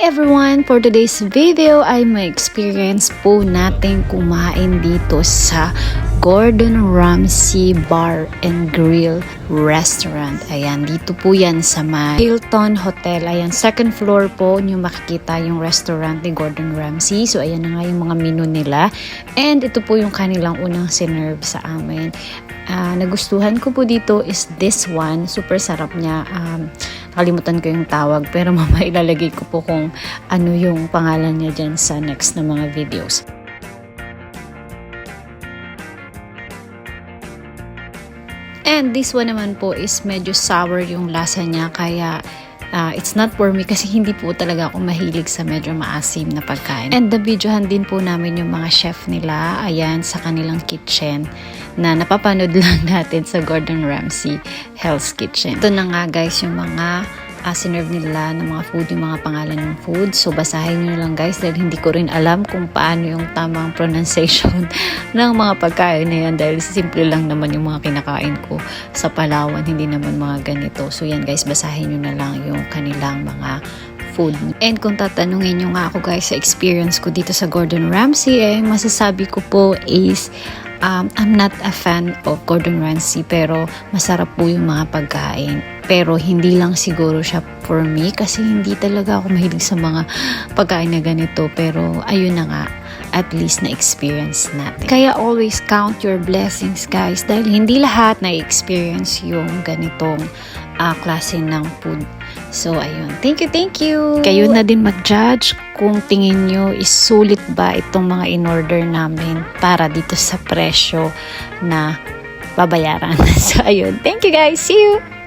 Hi everyone! For today's video ay may experience po natin kumain dito sa Gordon Ramsay Bar and Grill Restaurant. Ayan, dito po yan sa may Hilton Hotel. Ayan, second floor po nyo makikita yung restaurant ni Gordon Ramsay. So ayan na nga yung mga menu nila. And ito po yung kanilang unang sinerve sa amin. Nagustuhan ko po dito is this one. Super sarap niya. Kalimutan ko yung tawag pero mamaya ilalagay ko po kung ano yung pangalan niya dyan sa next na mga videos. And this one naman po is medyo sour yung lasa niya kaya it's not for me kasi hindi po talaga ako mahilig sa medyo maasim na pagkain. And videohan din po namin yung mga chef nila, ayan, sa kanilang kitchen na napapanood lang natin sa Gordon Ramsay Hell's Kitchen. Ito na nga guys yung mga sinerve nila ng mga food, yung mga pangalan ng food. So basahin nyo lang guys dahil hindi ko rin alam kung paano yung tamang pronunciation ng mga pagkain na yan dahil simple lang naman yung mga kinakain ko sa Palawan, hindi naman mga ganito. So yan guys, basahin nyo na lang yung kanilang mga food. And kung tatanungin nyo nga ako guys sa experience ko dito sa Gordon Ramsay, masasabi ko po is I'm not a fan of Gordon Ramsay pero masarap po yung mga pagkain. Pero hindi lang siguro siya for me kasi hindi talaga ako mahilig sa mga pagkain na ganito. Pero ayun na nga, at least na-experience natin. Kaya always count your blessings guys dahil hindi lahat na-experience yung ganitong klase ng food. So, ayun. Thank you! Kayo na din mag-judge kung tingin nyo is sulit ba itong mga in-order namin para dito sa presyo na babayaran. So, ayun. Thank you guys! See you!